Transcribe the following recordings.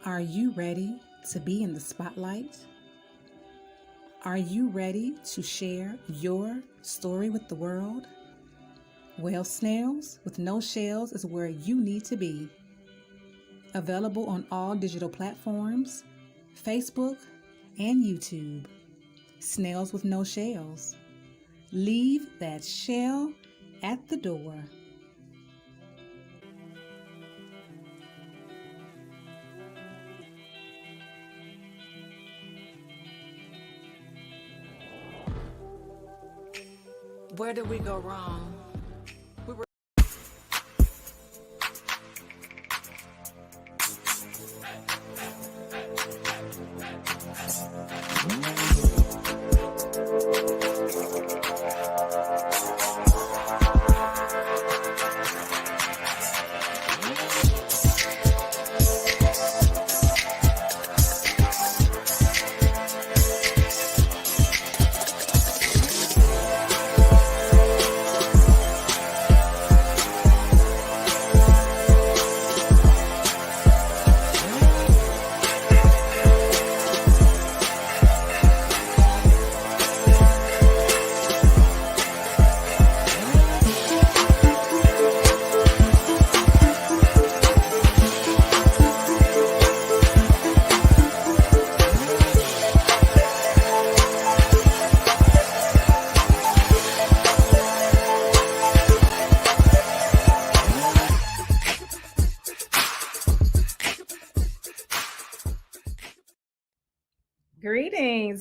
Are you ready to be in the spotlight? Are you ready to share your story with the world? Well, Snails with No Shells is where you need to be. Available on all digital platforms, Facebook, and YouTube. Snails with No Shells. Leave that shell at the door. Where did we go wrong?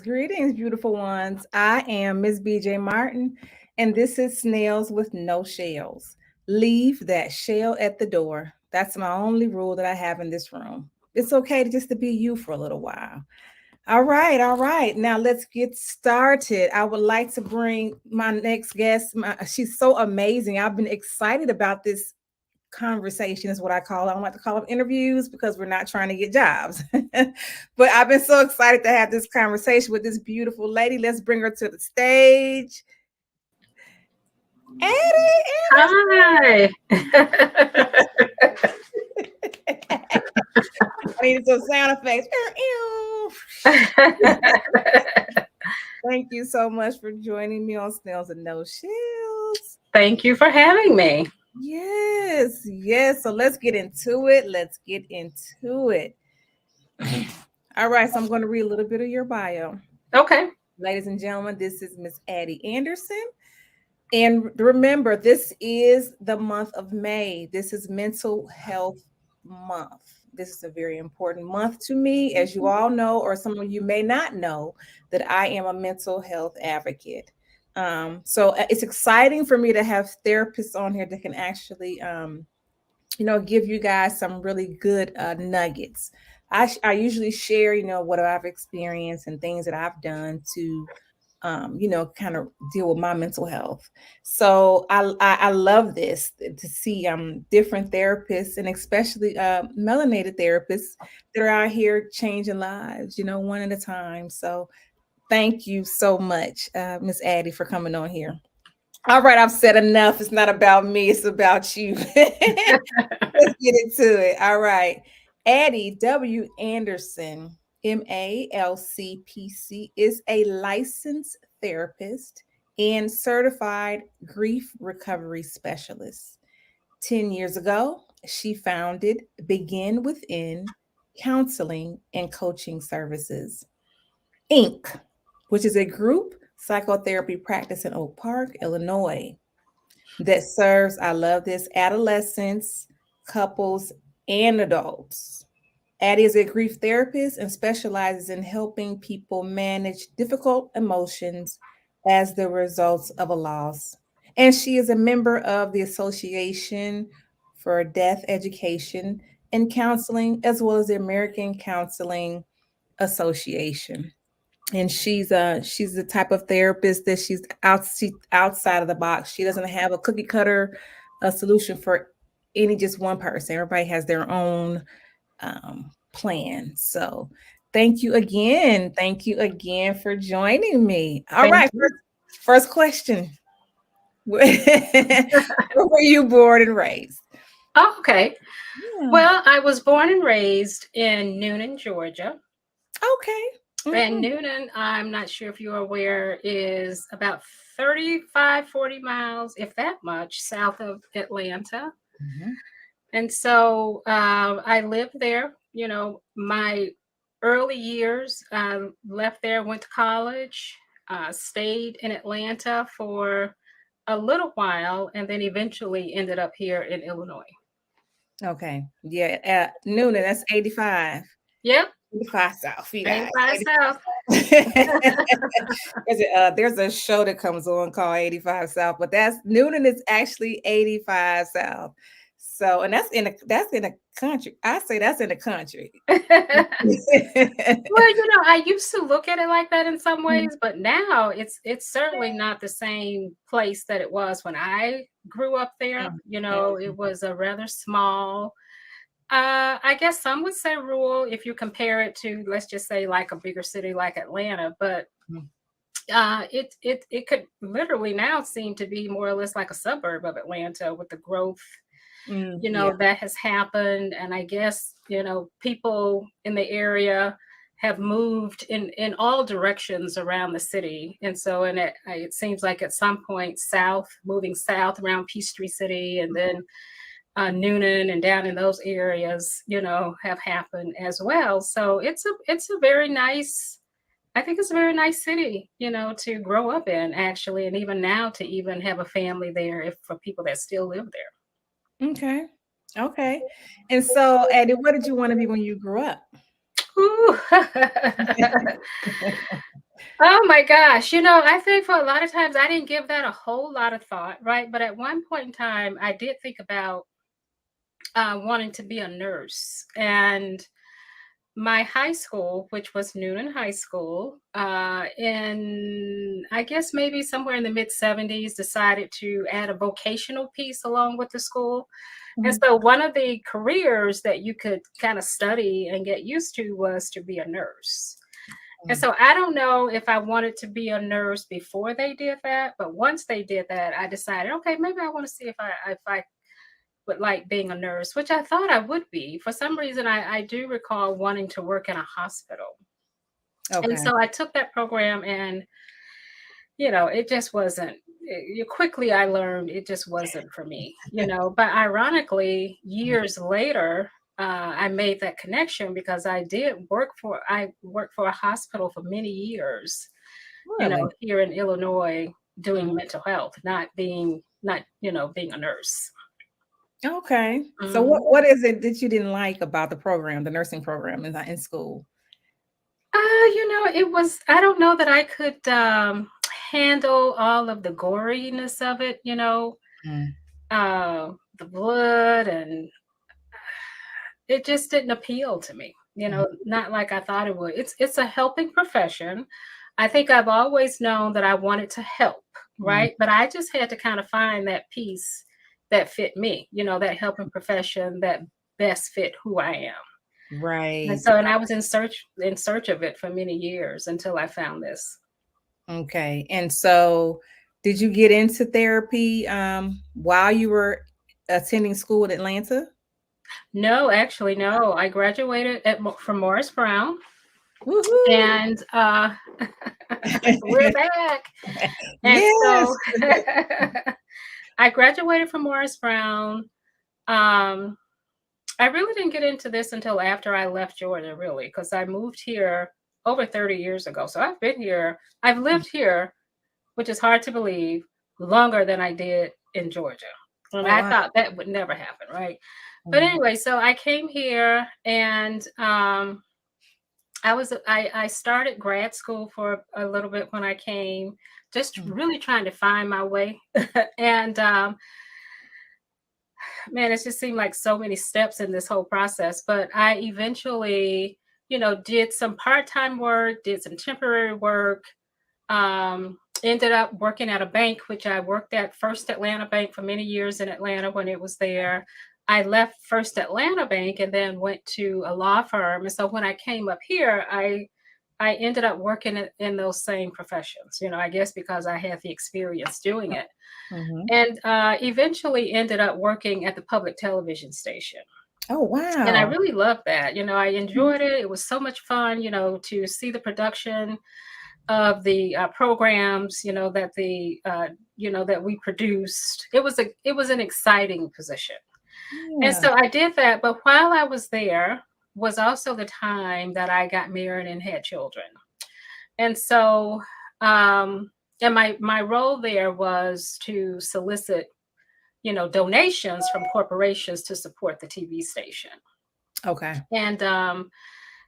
Greetings, beautiful ones. I am Ms. BJ Martin, and this is Snails with No Shells. Leave that shell at the door. That's my only rule that I have in this room. It's okay just to be you for a little while. All right. Now let's get started. I would like to bring my next guest. She's so amazing. I've been excited about this conversation is what I call it. I don't like to call them interviews because we're not trying to get jobs. But I've been so excited to have this conversation with this beautiful lady. Let's bring her to the stage. Addie. Hi. I needed some sound effects. Thank you so much for joining me on Snails and No Shells. Thank you for having me. Yes. So let's get into it. All right. So I'm going to read a little bit of your bio. Okay. Ladies and gentlemen, this is Miss Addie Anderson. And remember, this is the month of May. This is Mental Health Month. This is a very important month to me, as you all know, or some of you may not know, that I am a mental health advocate. So it's exciting for me to have therapists on here that can actually, give you guys some really good nuggets. I usually share, what I've experienced and things that I've done to kind of deal with my mental health. So I love this to see different therapists and especially melanated therapists that are out here changing lives, one at a time. So thank you so much, Miss Addie, for coming on here. All right, I've said enough. It's not about me, it's about you. Let's get into it. All right. Addie W. Anderson, MALCPC, is a licensed therapist and certified grief recovery specialist. 10 years ago, she founded Begin Within Counseling and Coaching Services, Inc., which is a group psychotherapy practice in Oak Park, Illinois, that serves, I love this, adolescents, couples, and adults. Addie is a grief therapist and specializes in helping people manage difficult emotions as the results of a loss. And she is a member of the Association for Death Education and Counseling, as well as the American Counseling Association. And she's the type of therapist that she's outside of the box. She doesn't have a cookie cutter solution for just one person. Everybody has their own plan. So thank you again for joining me. All right, first question. Where were you born and raised? Oh, okay. Yeah. Well, I was born and raised in Noonan, Georgia. Okay. And Hmm. Noonan, I'm not sure if you're aware, is about 35, 40 miles, if that much, south of Atlanta. Hmm. And so I lived there, my early years, left there, went to college, stayed in Atlanta for a little while, and then eventually ended up here in Illinois. Okay. Yeah. Noonan, that's 85. Yep, 85 South, you guys. 85 South. 85. There's a show that comes on called 85 South, but that's Noonan is actually 85 South. So, and that's in a country. I say that's in the country. Well, I used to look at it like that in some ways, but now it's certainly not the same place that it was when I grew up there. It was a rather small, I guess some would say rural if you compare it to, let's just say, like a bigger city like Atlanta, but it could literally now seem to be more or less like a suburb of Atlanta with the growth Yeah. that has happened. And I guess, people in the area have moved in all directions around the city. And so, and it seems like at some point moving south around Peachtree City, and then Noonan and down in those areas, have happened as well. So it's a very nice, I think it's a very nice city, to grow up in actually, and even now to even have a family there, if for people that still live there. Okay. Okay. And so, Addie, what did you want to be when you grew up? Ooh. Oh my gosh. I think for a lot of times I didn't give that a whole lot of thought, right? But at one point in time, I did think about wanting to be a nurse. And my high school, which was Noonan High School, in I guess maybe somewhere in the mid 70s, decided to add a vocational piece along with the school. And Mhm. so one of the careers that you could kind of study and get used to was to be a nurse. And Mm. so I don't know if I wanted to be a nurse before they did that, but once they did that, I decided, okay, maybe I want to see if I would like being a nurse, which I thought I would be. For some reason, I do recall wanting to work in a hospital. And Okay. so I took that program, and it just wasn't. Quickly, I learned it just wasn't for me. But ironically, years later, I made that connection because I worked for a hospital for many years. Really? Here in Illinois, doing mental health, not being a nurse. Okay. So what Mhm. what is it that you didn't like about the program, the nursing program in school? It was, I don't know that I could handle all of the goriness of it, Mm. the blood, and it just didn't appeal to me, Mhm. not like I thought it would. It's a helping profession. I think I've always known that I wanted to help, Mm. right? But I just had to kind of find that piece that fit me, that helping profession that best fit who I am. And Right. so, and I was in search of it for many years until I found this. Okay. And so did you get into therapy while you were attending school in Atlanta? No, actually, no. I graduated from Morris Brown, Woohoo! and we're back. And so Yes. I graduated from Morris Brown. Um, I really didn't get into this until after I left Georgia, really, because I moved here over 30 years ago. So I've lived here, which is hard to believe, longer than I did in Georgia. And Oh I wow. thought that would never happen, right? But Mhm. anyway, so I came here, and I started grad school for a little bit when I came, just Mm. really trying to find my way. And man, it just seemed like so many steps in this whole process. But I eventually, did some part-time work, did some temporary work, ended up working at a bank, which I worked at First Atlanta Bank for many years in Atlanta when it was there. I left First Atlanta Bank and then went to a law firm. And so when I came up here, I I ended up working in those same professions, I guess because I had the experience doing it. Mhm. And eventually ended up working at the public television station. Oh, And I wow. really loved that. I Mhm. enjoyed it. It was so much fun, to see the production of the programs, that we produced. It was an exciting position. And Yeah. so I did that. But while I was there was also the time that I got married and had children. And so, and my role there was to solicit, donations from corporations to support the TV station. Okay. And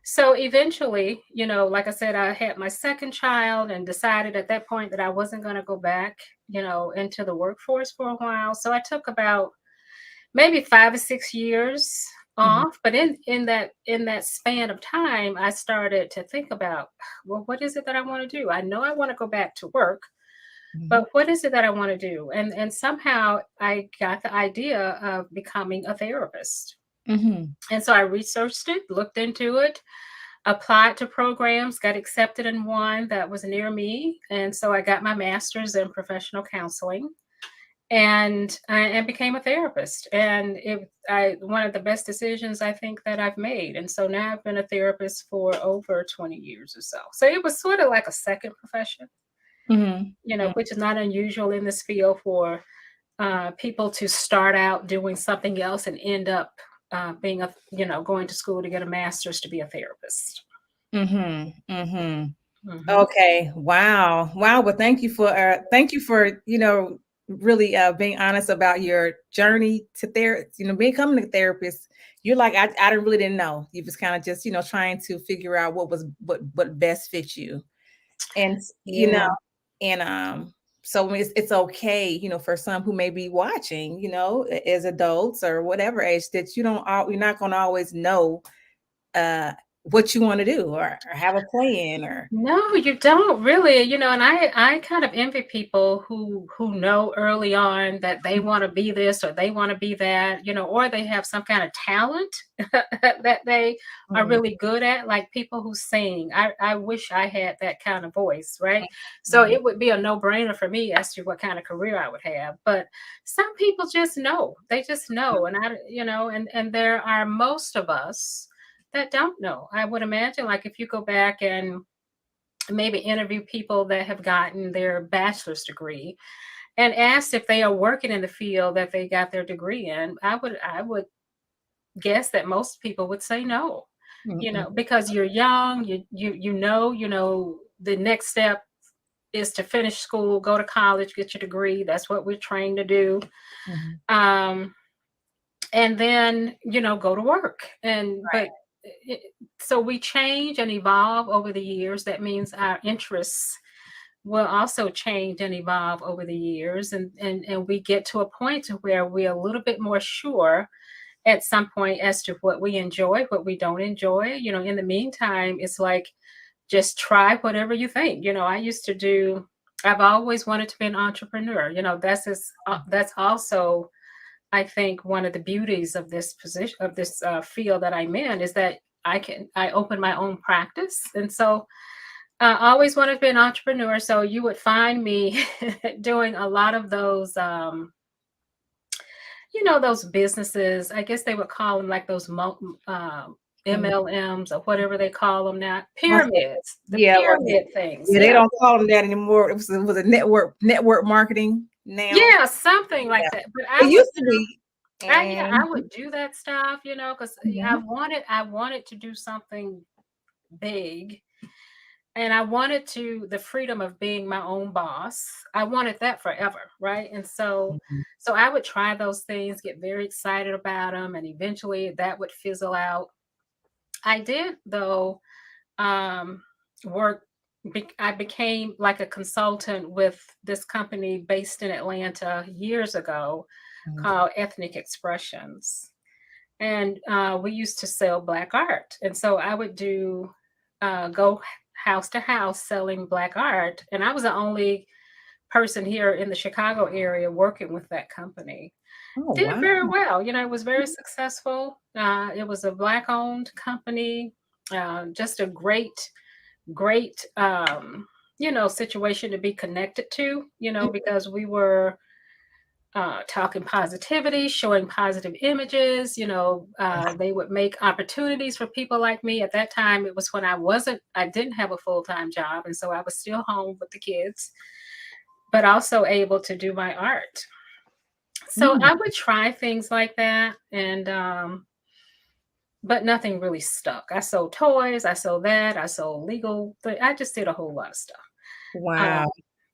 so eventually, like I said, I had my second child and decided at that point that I wasn't going to go back, into the workforce for a while. So I took about maybe 5 or 6 years Mhm. off. But in that span of time, I started to think about, well, what is it that I want to do? I know I want to go back to work, Mhm. but what is it that I want to do? And somehow I got the idea of becoming a therapist. Mhm. And so I researched it, looked into it, applied to programs, got accepted in one that was near me. And so I got my master's in professional counseling and became a therapist. And one of the best decisions I think that I've made. And so now I've been a therapist for over 20 years or so. So it was sort of like a second profession, Mhm. which is not unusual in this field for people to start out doing something else and end up being going to school to get a master's to be a therapist. Mhm. Mhm. Hmm. Okay. Wow. Wow. Well, thank you for, really being honest about your journey to therapy, becoming a therapist. You're like, I really didn't know. You was kind of just, trying to figure out what best fits you. And Yeah. and so it's okay, for some who may be watching, as adults or whatever age, that you're not going to always know uh what you want to do, or have a plan, or No, you don't really, and I kind of envy people who know early on that they want to be this or they want to be that, or they have some kind of talent that they are Mhm, really good at, like people who sing. I wish I had that kind of voice, right? So mhm, it would be a no-brainer for me as to what kind of career I would have. But some people just know. They just know. And and there are most of us that don't know. I would imagine, like, if you go back and maybe interview people that have gotten their bachelor's degree and asked if they are working in the field that they got their degree in, I would guess that most people would say no. mhm, Because you're young, you know the next step is to finish school, go to college, get your degree. That's what we're trained to do. mhm. Um, and then go to work. And but it, so we change and evolve over the years. That means our interests will also change and evolve over the years, and we get to a point to where we're a little bit more sure at some point as to what we enjoy, what we don't enjoy. In the meantime, it's like, just try whatever you think. I've always wanted to be an entrepreneur. That's also, I think, one of the beauties of this position, of this field that I'm in, is that I open my own practice. And so I always wanted to be an entrepreneur, so you would find me doing a lot of those, those businesses. I guess they would call them like those Mhm. MLMs or whatever they call them now, That's what- pyramids, the yeah, right. pyramid things. Yeah, they Yeah, don't call them that anymore. It was a network marketing now. yeah, something like Yeah, that. But it used to be. I And would do that stuff, because I mhm, wanted to do something big. And I wanted the freedom of being my own boss. I wanted that forever, right? And so mhm, so I would try those things, get very excited about them, and eventually that would fizzle out. I did, though, um work. I became like a consultant with this company based in Atlanta years ago mhm. called Ethnic Expressions. And we used to sell Black art. And so I would go house to house selling Black art. And I was the only person here in the Chicago area working with that company. Oh, Did wow. very well. It was very successful. It was a Black owned company, just a great great, situation to be connected to, because we were talking positivity, showing positive images. They would make opportunities for people like me. At that time, it was when I didn't have a full time job. And so I was still home with the kids, but also able to do my art. So Mm, I would try things like that. But nothing really stuck. I sold toys, I sold that, I sold legal, I just did a whole lot of stuff. Um, wow.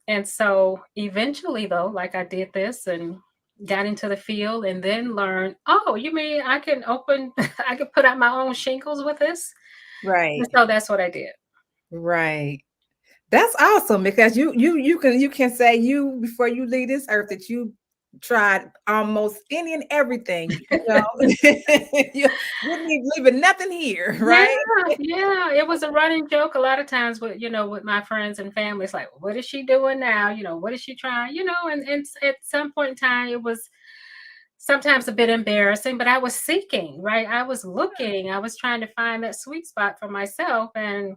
and so eventually, though, like I did this and got into the field and then learned, oh, you mean I can I can put out my own shingles with this? And Right. so that's what I did. Right. That's awesome because you can say you before you leave this earth that you tried almost any and everything, you leaving nothing here, Yeah, right? yeah. It was a running joke a lot of times with, with my friends and family. It's like, what is she doing now? What is she trying? And at some point in time, it was sometimes a bit embarrassing, but I was seeking, right? I was looking, I was trying to find that sweet spot for myself. And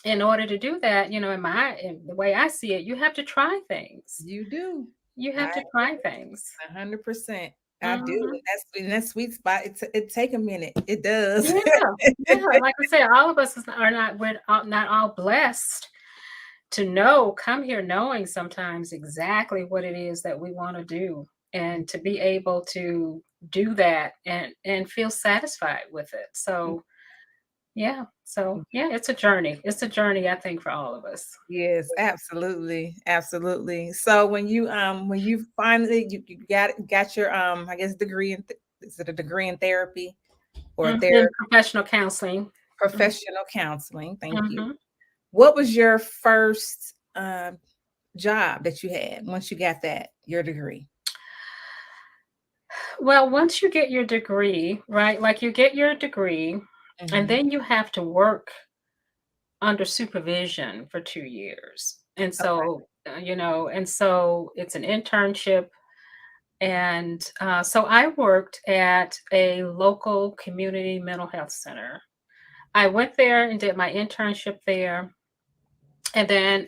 in order to do that, in the way I see it, you have to try things. You do. You I have to try things. 100%. I do. Mhm. And that sweet spot. It take a minute. It does. Yeah, yeah. Like I said, all of us are not, not all blessed to come here knowing sometimes exactly what it is that we want to do, and to be able to do that and feel satisfied with it. So yeah, it's a journey. It's a journey, I think, for all of us. Yes, absolutely, absolutely. So when you finally you got your I guess degree in is it a degree in therapy or In therapy professional counseling. professional counseling? Thank you. Mm-hmm. What was your first job that you had once you got that your degree? Well, once you get your degree, right? Like you get your degree, and Hmm. then you have to work under supervision for 2 years. And Okay. so, it's an internship. And so I worked at a local community mental health center. I went there and did my internship there. And then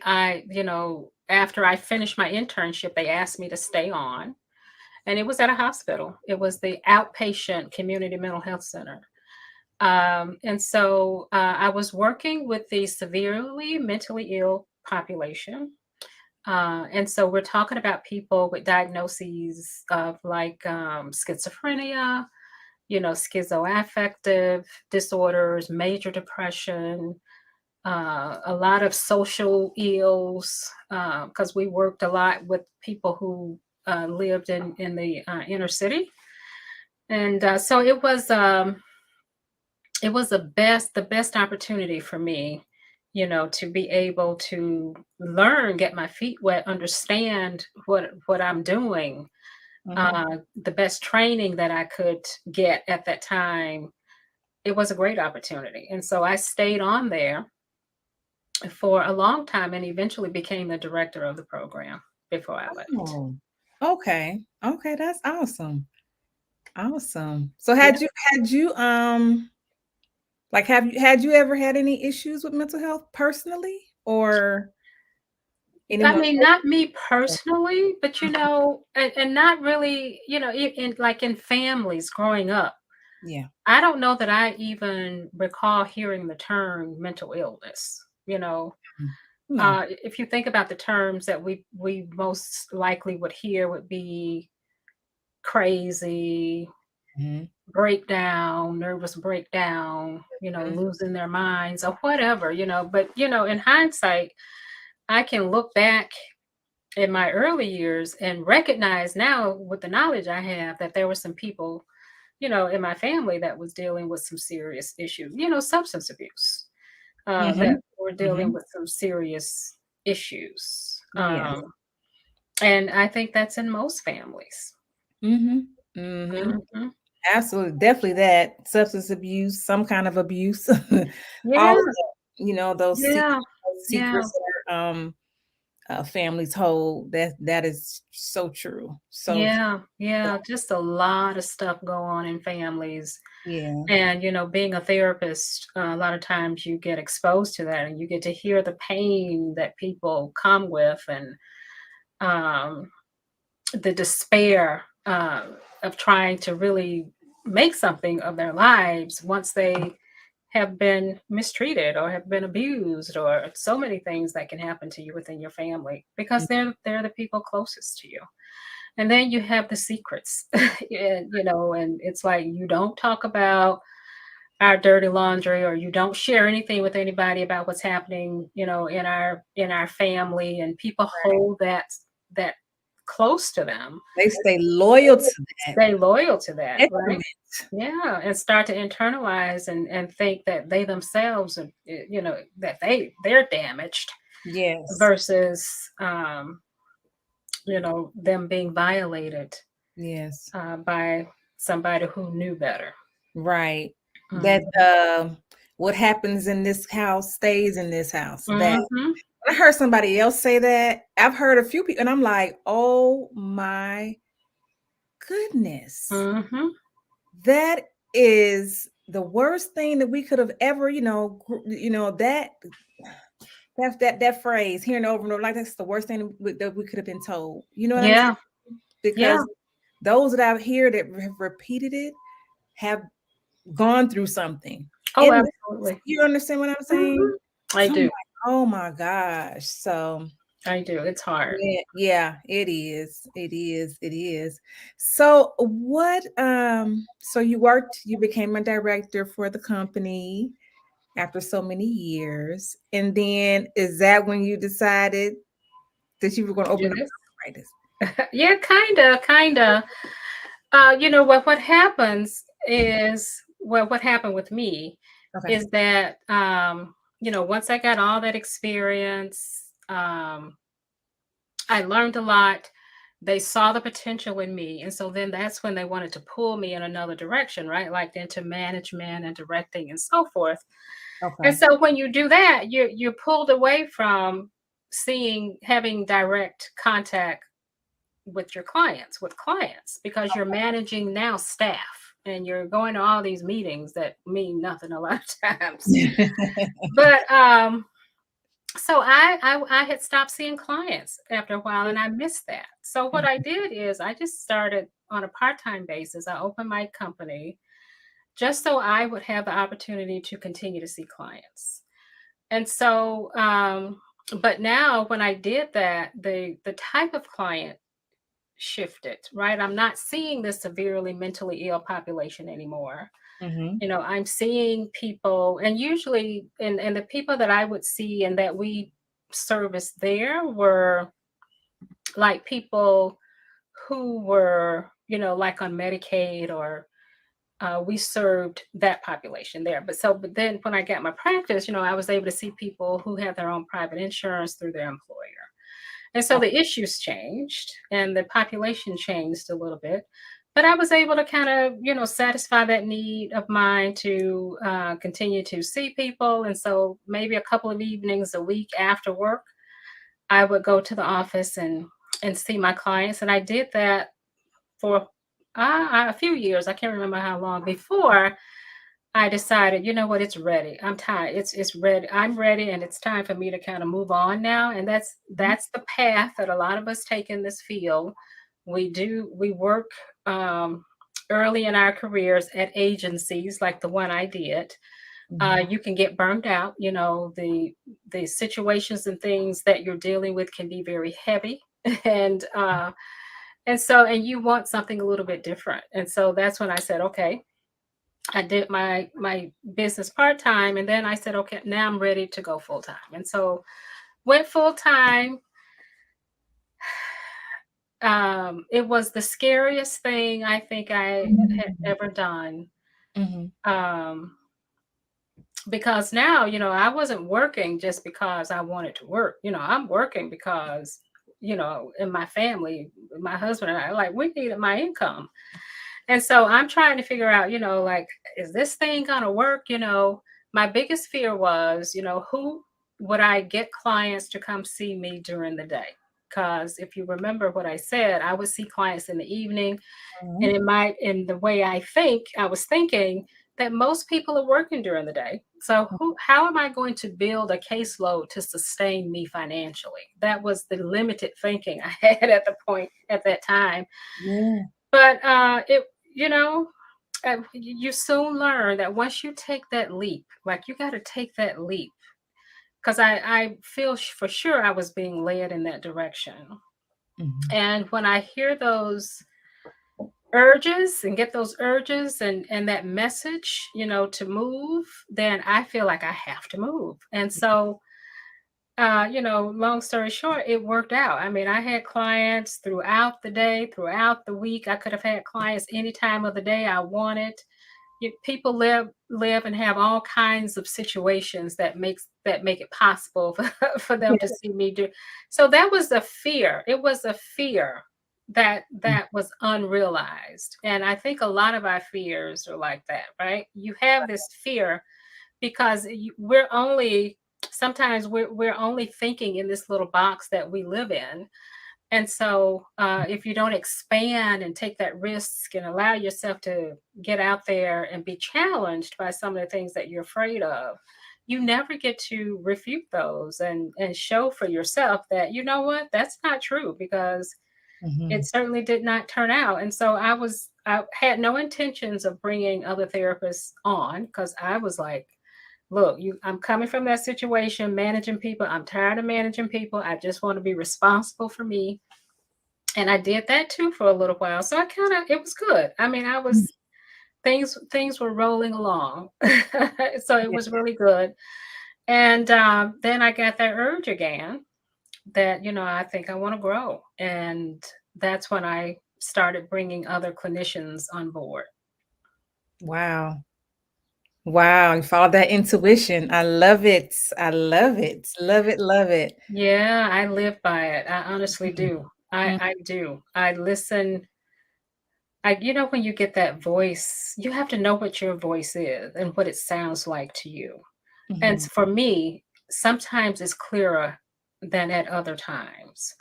after I finished my internship, they asked me to stay on. And it was at a hospital. It was the outpatient community mental health center. And so I was working with the severely mentally ill population. And so we're talking about people with diagnoses of like schizophrenia, schizoaffective disorders, major depression, a lot of social ills, because we worked a lot with people who lived in the inner city. And so it was the best opportunity for me, to be able to learn, get my feet wet, understand what I'm doing, Hmm. the best training that I could get at that time. It was a great opportunity, and so I stayed on there for a long time and eventually became the director of the program before I left. Oh, okay. Okay, that's awesome. Awesome. So Yeah. had you ever had any issues with mental health personally or I anyone mean, close not me to personally, but you? and not really, like in families growing up. Yeah. I don't know that I even recall hearing the term mental illness. Mm. No. If you think about the terms that we most likely would hear would be crazy, Mhm. breakdown, nervous breakdown, Mhm. losing their minds or whatever. But in hindsight, I can look back in my early years and recognize now with the knowledge I have that there were some people, in my family that was dealing with some serious issues, substance abuse, that Mhm. were dealing Mhm. with some serious issues. Yes. And I think that's in most families. Mhm. Mhm. Mhm. Absolutely. Definitely that substance abuse, some kind of abuse. All Yeah, of that, those yeah, those yeah. secrets are families hold. That is so true. So Yeah, yeah, just a lot of stuff go on in families. yeah. And, being a therapist, a lot of times you get exposed to that and you get to hear the pain that people come with, and um, the despair of trying to really make something of their lives once they have been mistreated or have been abused, or so many things that can happen to you within your family, because they're the people closest to you. And then you have the secrets, and it's like you don't talk about our dirty laundry, or you don't share anything with anybody about what's happening, in our family, and people hold that close to them. They stay loyal to that. Stay loyal to that, right? Detriment. Yeah, and start to internalize and think that they themselves are, that they're damaged, Yes. versus them being violated Yes. by somebody who knew better. Right. That Mhm. what happens in this house stays in this house. That Mhm. I heard somebody else say that. I've heard a few people, and I'm like, oh my goodness. Mhm. That is the worst thing that we could have ever, that phrase, hearing over and over, like that's the worst thing that we could have been told. You know what I'm Yeah. saying? Yeah. Because those that out here that have repeated it have gone through something. Oh, And absolutely. you understand what I'm saying? Mhm. I So I'm do. like, oh my gosh. So I do. It's hard. yeah, yeah, it is. It is. It is. So so you became a director for the company after so many years. And then is that when you decided that you were going to Do open up this. practice? Yeah, kinda. What happens is, well, what happened with me Okay. is that, once I got all that experience, I learned a lot. They saw the potential in me. And so then that's when they wanted to pull me in another direction, right? Like into management and directing and so forth. And Okay. so when you do that, you're pulled away from having direct contact with clients, because you're managing now staff, and you're going to all these meetings that mean nothing a lot of times. But so I had stopped seeing clients after a while, and I missed that. So what I did is I just started on a part-time basis. I opened my company just so I would have the opportunity to continue to see clients. And so but now when I did that, the type of client shifted, right? I'm not seeing the severely mentally ill population anymore. Hmm. I'm seeing people, and usually, and the people that I would see and that we service there were like people who were, like on Medicaid, or we served that population there. But then when I got my practice, I was able to see people who had their own private insurance through their employer. And so the issues changed and the population changed a little bit. But I was able to kind of, satisfy that need of mine to continue to see people. And so maybe a couple of evenings a week after work, I would go to the office and see my clients. And I did that for a few years. I can't remember how long before I decided, you know what, it's ready. I'm tired. It's ready. I'm ready, and it's time for me to kind of move on now. And that's the path that a lot of us take in this field. We work um, early in our careers at agencies like the one I did. Hmm. You can get burned out. The situations and things that you're dealing with can be very heavy, and and you want something a little bit different. And so that's when I said, okay, I did my business part-time, and then I said, okay, now I'm ready to go full-time. And so went full-time. It was the scariest thing I think I had ever done. Hmm. Um, because now, I wasn't working just because I wanted to work. I'm working because, in my family, my husband and I, like, we needed my income. And so I'm trying to figure out, like, is this thing gonna work? My biggest fear was, who would I get clients to come see me during the day? Because if you remember what I said, I would see clients in the evening, and Mhm. in the way I was thinking that most people are working during the day. So how am I going to build a caseload to sustain me financially? That was the limited thinking I had at that time. Yeah. But you know, you soon learn that once you take that leap, like you got to take that leap, because I feel for sure I was being led in that direction. Mhm. And when I hear those urges and get those urges and that message, to move, then I feel like I have to move. And so, long story short, it worked out. I mean, I had clients throughout the day, throughout the week. I could have had clients any time of the day I wanted. People live and have all kinds of situations that make it possible for them to Yeah. see me do. So that was a fear. It was a fear that was unrealized. And I think a lot of our fears are like that, right? You have this fear because we're only sometimes we're only thinking in this little box that we live in. And so, if you don't expand and take that risk and allow yourself to get out there and be challenged by some of the things that you're afraid of, you never get to refute those and show for yourself that, you know what, that's not true, because it Mhm. certainly did not turn out. And so I had no intentions of bringing other therapists on, because I was like, look, I'm coming from that situation, managing people. I'm tired of managing people. I just want to be responsible for me, and I did that too for a little while. So it was good. I mean, I Mm. was things were rolling along. So it Yeah. was really good. And then I got that urge again that, I think I want to grow. And that's when I started bringing other clinicians on board. Wow. Wow, you follow that intuition. I love it. I love it. Love it, love it. Yeah, I live by it. I honestly Mhm. do. Mm. I do. I listen. When you get that voice, you have to know what your voice is and what it sounds like to you. And Mhm. for me, sometimes it's clearer than at other times.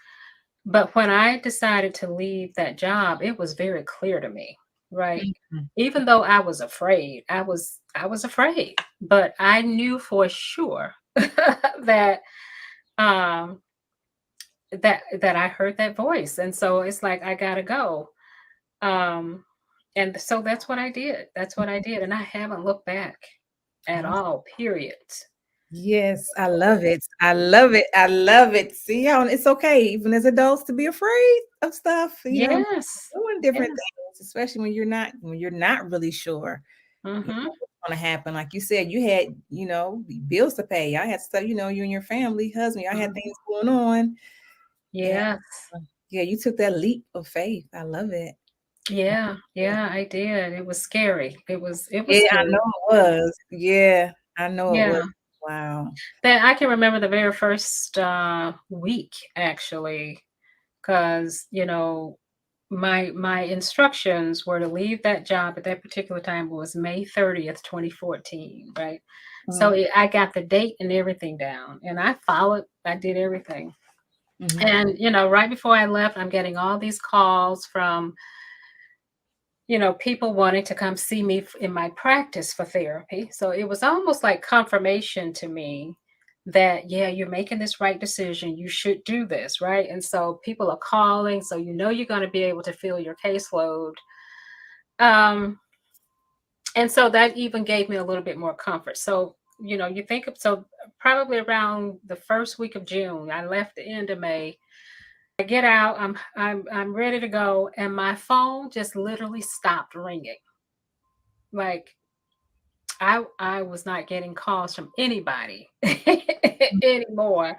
But when I decided to leave that job, it was very clear to me, right? Mhm. Even though I was afraid, I was afraid, but I knew for sure that um that I heard that voice. And so it's like I gotta go. Um and so that's what I did. That's what I did. And I haven't looked back at Awesome. all, period. Yes, I love it. I love it. I love it. See how it's okay, even as adults, to be afraid of stuff, Yes. doing different Yes. things, especially when you're not really sure, Mhm. what's gonna happen. Like you said, you had, bills to pay. I had stuff, you and your family, husband, I had Mhm. things going on. And Yes. yeah, you took that leap of faith. I love it. I Yeah. love it. Yeah, I did. It was scary. It was Yeah, I scary. know it was. Yeah, I know it was. Yeah. Wow. That I can remember the very first week, actually, because my instructions were to leave that job at that particular time. It was May 30th, 2014, right? So Mhm, I got the date and everything down, and I followed. I did everything. mhm, And right before I left, I'm getting all these calls from people wanting to come see me in my practice for therapy. So it was almost like confirmation to me that, yeah, you're making this right decision. You should do this, right? And so people are calling, so you're going to be able to fill your caseload. Um, and so that even gave me a little bit more comfort. So, you think of, so probably around the first week of June, I left the end of May. I get out, I'm ready to go, and my phone just literally stopped ringing. Like I was not getting calls from anybody mhm. anymore,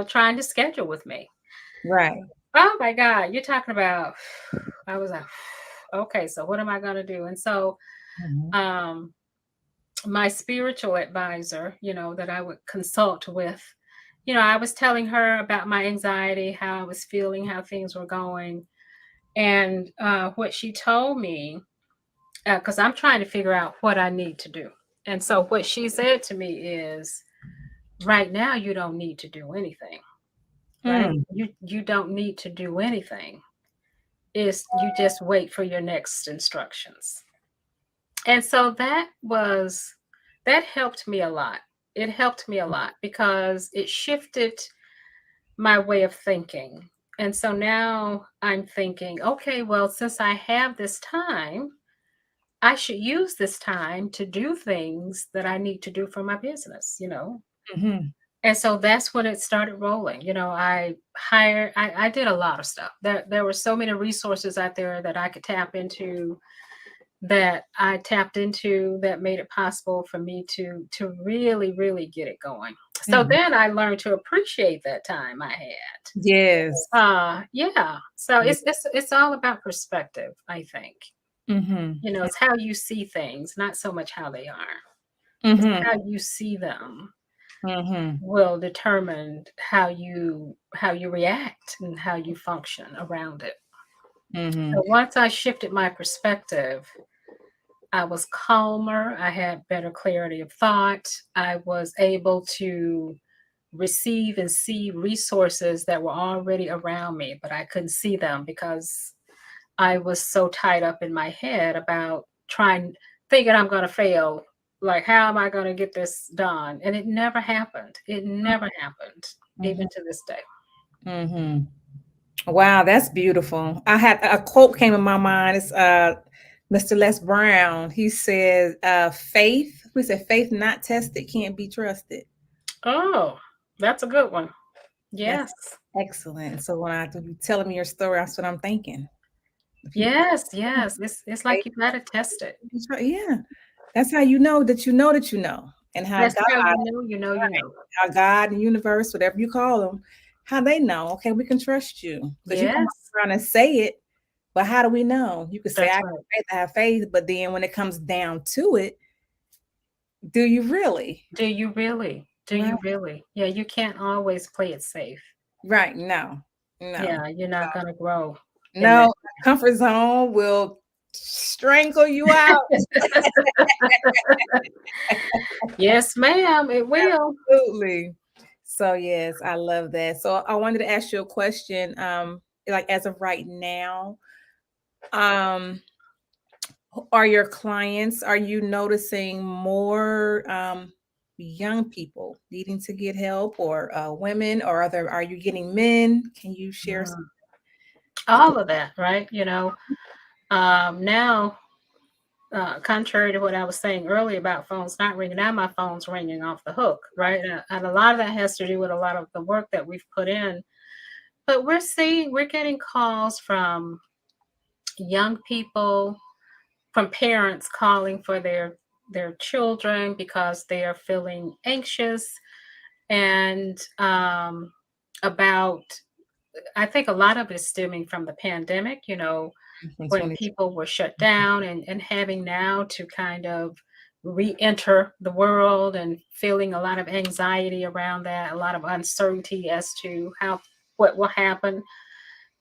trying to schedule with me. Right. Oh my God, you're talking about I was like, okay, so what am I gonna do? And so Mhm, um my spiritual advisor, that I would consult with, I was telling her about my anxiety, how I was feeling, how things were going. And what she told me, because I'm trying to figure out what I need to do. And so what she said to me is, Right now, you don't need to do anything, right? Mm, You don't need to do anything. Is you just wait for your next instructions. And so that helped me a lot. It helped me a lot because it shifted my way of thinking. And so now I'm thinking, okay, well, since I have this time, I should use this time to do things that I need to do for my business, you know? mhm, And so that's when it started rolling. You know, I did a lot of stuff. There were so many resources out there that I could tap into, that I tapped into, that made it possible for me to really, really get it going. So mhm. then I learned to appreciate that time I had. Yes. Yeah. So Yeah. it's all about perspective, I think. Mhm, You know, it's how you see things, not so much how they are. It's mhm, how you see them mhm, will determine how you react and how you function around it. mhm, So once I shifted my perspective, I was calmer, I had better clarity of thought, I was able to receive and see resources that were already around me, but I couldn't see them because I was so tied up in my head about trying thinking I'm gonna fail. Like, how am I gonna get this done? And it never happened. It never happened, even mhm, to this day. mhm. Wow, that's beautiful. I had a quote came in my mind. It's Mr. Les Brown. He says, faith, we said faith not tested can't be trusted. Oh, that's a good one. That's Yes. excellent. So when I you telling me your story, that's what I'm thinking. If you Yes, yes. It's faith like you gotta test it. yeah. That's how you know that you know that you know. And how That's God, how you know you know you right, know. how God and universe, whatever you call them, how they know, okay, we can trust you. Because you come Yes, around and say it, but how do we know? You could say, that's I right. have faith, but then when it comes down to it, do you really? Do you really? Do Right. you really? Yeah, you can't always play it safe. Right. No. No. Yeah, you're not gonna grow in that. No. Comfort zone will strangle you out. Yes, ma'am, it will. Absolutely. So yes, I love that. So I wanted to ask you a question. Like as of right now, um, are your clients, are you noticing more young people needing to get help, or women, or are you getting men? Can you share some Mm. with All of that, right? You know, now, contrary to what I was saying earlier about phones not ringing, now my phone's ringing off the hook, right? And a lot of that has to do with a lot of the work that we've put in. But we're getting calls from young people, from parents calling for their children because they are feeling anxious, and about, I think a lot of it is stemming from the pandemic, you know, from when 20? people were shut down, and having now to kind of re-enter the world and feeling a lot of anxiety around that, a lot of uncertainty as to how what will happen.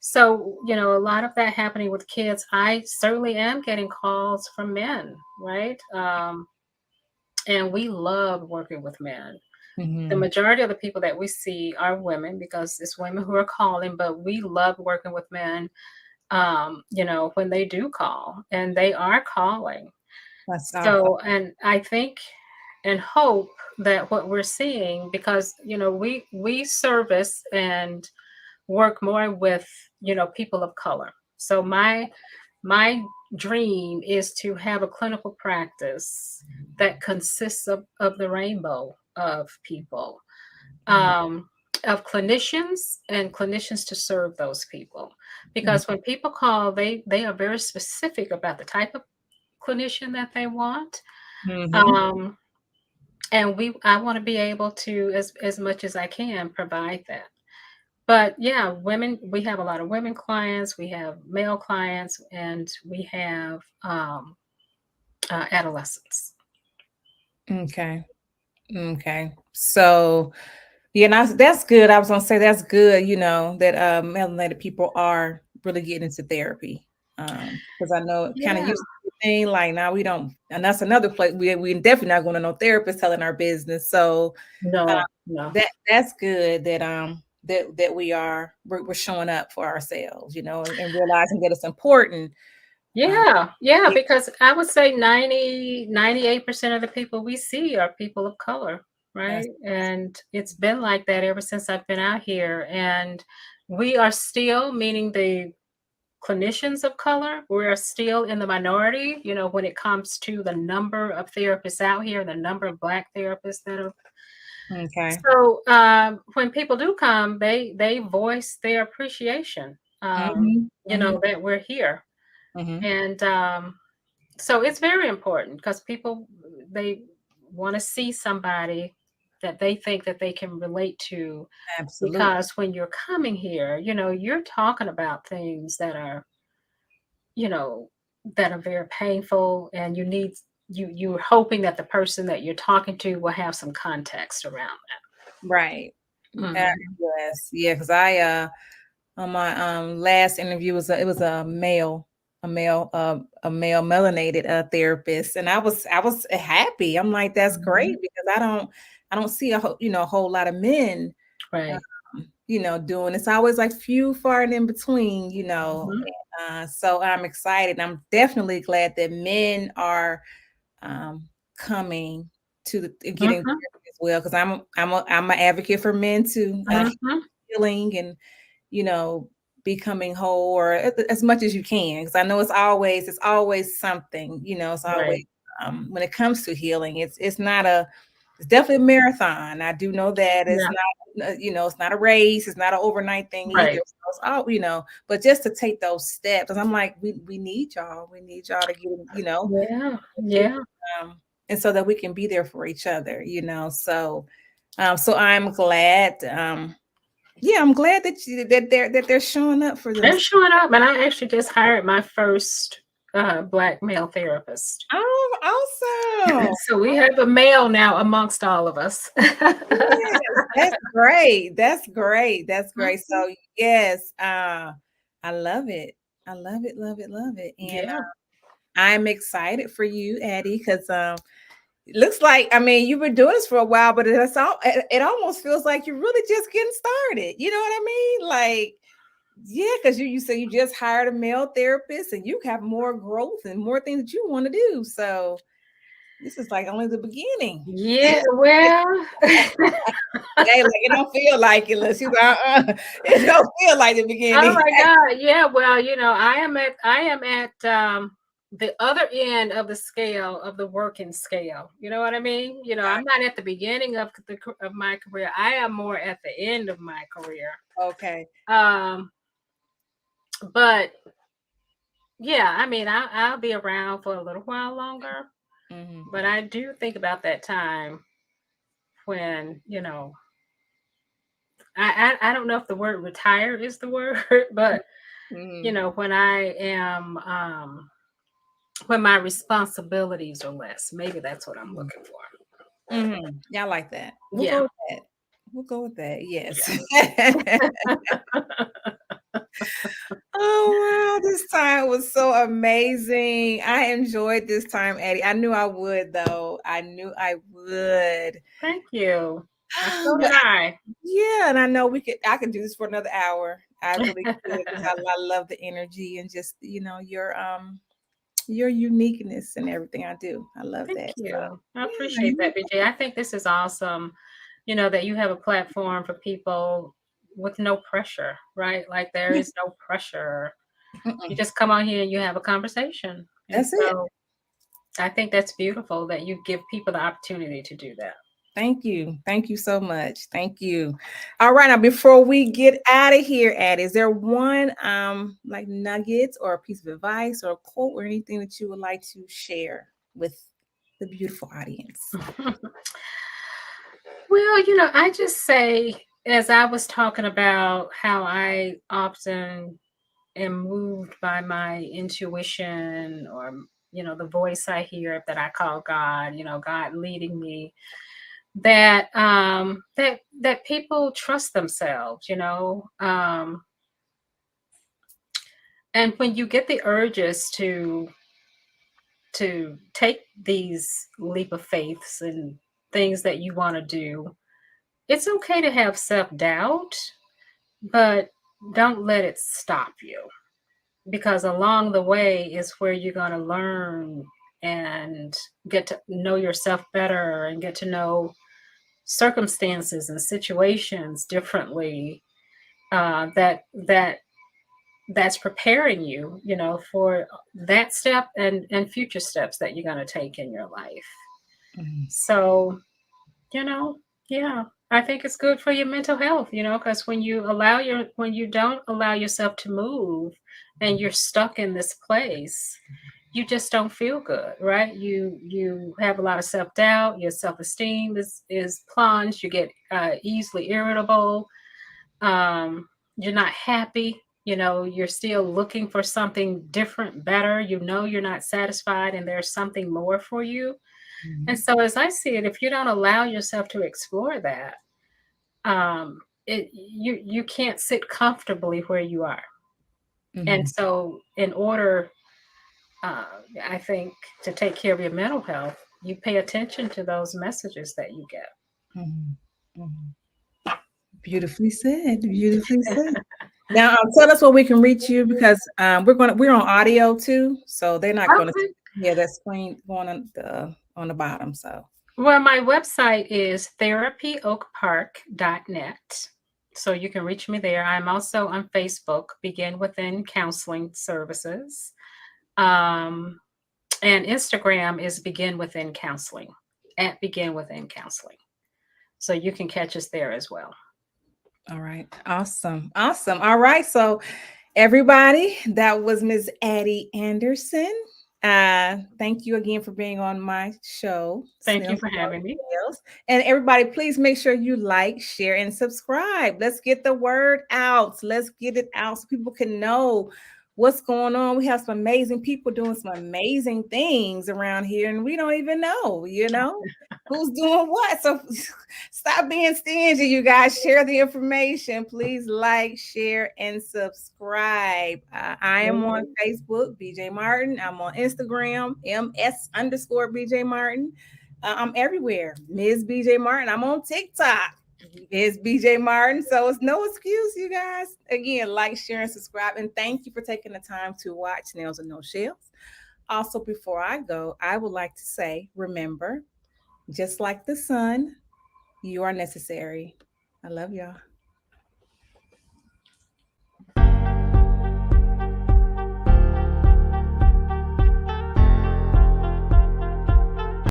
So, you know, a lot of that happening with kids. I certainly am getting calls from men, right? And we love working with men. The Mhm. majority of the people that we see are women because it's women who are calling, but we love working with men, you know, when they do call, and they are calling. That's awesome. So, and I think and hope that what we're seeing, because, you know, we service and work more with, you know, people of color. So my dream is to have a clinical practice that consists of the rainbow of people, Mm, um, of clinicians, and clinicians to serve those people. mhm, Because when people call, they are very specific about the type of clinician that they want. mhm. Um, and I want to be able to, as much as I can, provide that. But yeah, women, we have a lot of women clients, we have male clients, and we have adolescents. Okay. Okay. So, yeah, and that's good. I was gonna say that's good, that melanated people are really getting into therapy. Because I know it kind of Yeah. used to be a thing like now we don't, and that's another place we definitely not going to no therapist telling our business. So No. No. That's good that that we're showing up for ourselves, and realizing that it's important. Um, Yeah, yeah, because I would say 98% of the people we see are people of color, that's right? And it's been like that ever since I've been out here. And we are still, meaning the clinicians of color, we're still in the minority, when it comes to the number of therapists out here, the number of Black therapists that are. okay. So when people do come, they voice their appreciation, Hmm. Hmm. that we're here. Hmm. And so it's very important because people, they want to see somebody that they think that they can relate to, Absolutely. because when you're coming here, you're talking about things you know that are very painful, and you're hoping that the person that you're talking to will have some context around Right. that. Yes. Yeah. Because I on my last interview it was a male melanated therapist, and I was happy. I'm like, that's great, Mhm. because I don't see a whole lot of men Right. doing. It's always like few far and in between. Mhm. So I'm excited. I'm definitely glad that men are coming to getting Mhm. therapy as well, because I'm an advocate for men to Mhm. healing, and you know becoming whole, or as much as you can, because I know it's always something. It's always, Right. when it comes to healing, it's definitely a marathon. I do know that it's Yeah. not, it's not a race, it's not an overnight thing either. Right. So it's all, but just to take those steps, because I'm like, we need y'all to get, Yeah. get, Yeah. um, and so that we can be there for each other. So I'm glad. Yeah, I'm glad that they're showing up for They're themselves. showing up, and I actually just hired my first Black male therapist. Oh, awesome. So we have a male now amongst all of us. Yes, that's great. That's great. That's great. Mhm. So yes, I love it. I love it, love it, love it. And Yeah. I'm excited for you, Addie, because it looks like, I mean, you've been doing this for a while, but it almost feels like you're really just getting started. You know what I mean? Like, yeah, because you say you just hired a male therapist, and you have more growth and more things that you want to do. So this is like only the beginning. Yeah, well, Hey, like, it don't feel like it. She's like, it don't feel like the oh beginning. my God. Yeah, well, I am at the other end of the scale, of the working scale. You know what I mean? I'm not at the beginning of my career. I am more at the end of my career. Okay. Um, but yeah, I mean, I'll be around for a little while longer, Hmm. but I do think about that time when, I don't know if the word retire is the word, but Hmm. when I am when my responsibilities are less. Maybe that's what I'm looking for. Hmm. Yeah, I like that. We'll Yeah. go with that. We'll go with that. Yes. Yeah. Oh wow, this time was so amazing. I enjoyed this time, Addie. I knew I would, though. I knew I would. Thank you. So But did I. yeah, and I could do this for another hour. I really could, because I love the energy, and just, your uniqueness and everything I do. I love Thank that. So you. I yeah, appreciate that, BJ. I think this is awesome, that you have a platform for people with no pressure, right? Like there is no pressure. You mm-mm. just come on here and you have a conversation. And That's it. so I think that's beautiful that you give people the opportunity to do that. Thank you. Thank you so much. Thank you. All right. Now, before we get out of here, Addie, is there one like nuggets or a piece of advice or a quote or anything that you would like to share with the beautiful audience? Well, I just say, as I was talking about how I often am moved by my intuition, or, the voice I hear that I call God, God leading me, that people trust themselves, and when you get the urges to take these leap of faiths and things that you want to do, it's okay to have self-doubt, but don't let it stop you, because along the way is where you're going to learn and get to know yourself better and get to know circumstances and situations differently, that that's preparing you, for that step and future steps that you're going to take in your life. Mhm. So, you know, yeah, I think it's good for your mental health, because when you don't allow yourself to move and you're stuck in this place, you just don't feel good, right? You have a lot of self-doubt, your self-esteem is plunged, you get easily irritable, you're not happy, you're still looking for something different, better, you're not satisfied and there's something more for you. And Mhm. so, as I see it, if you don't allow yourself to explore that, you can't sit comfortably where you are. And Mhm. so, in order, uh, I think, to take care of your mental health, you pay attention to those messages that you get. Mhm. Mhm. Beautifully said. Beautifully said. Now, tell us where we can reach you because we're on audio too, so they're not going to Okay. hear that screen going on the bottom. So, Well, my website is therapyoakpark.net. So you can reach me there. I'm also on Facebook, Begin Within Counseling Services. Um, and Instagram is Begin Within Counseling, at Begin Within Counseling. So you can catch us there as well. all right, awesome, awesome. All right, so everybody, that was Ms. Addie Anderson. Thank you again for being on my show, Thank you Snails. for having me. Snails. And everybody, please make sure you like, share, and subscribe. Let's get the word out. Let's get it out so people can know what's going on. We have some amazing people doing some amazing things around here, and we don't even know, who's doing what. So stop being stingy, you guys. Share the information. Please like, share, and subscribe. I am on Facebook, BJ Martin. I'm on Instagram, MS_BJ Martin. I'm everywhere, Ms. BJ Martin. I'm on TikTok, Ms. BJ Martin. So it's no excuse, you guys. Again, like, share, and subscribe. And thank you for taking the time to watch Nails and No Shells. Also, before I go, I would like to say, remember, just like the sun, you are necessary. I love y'all.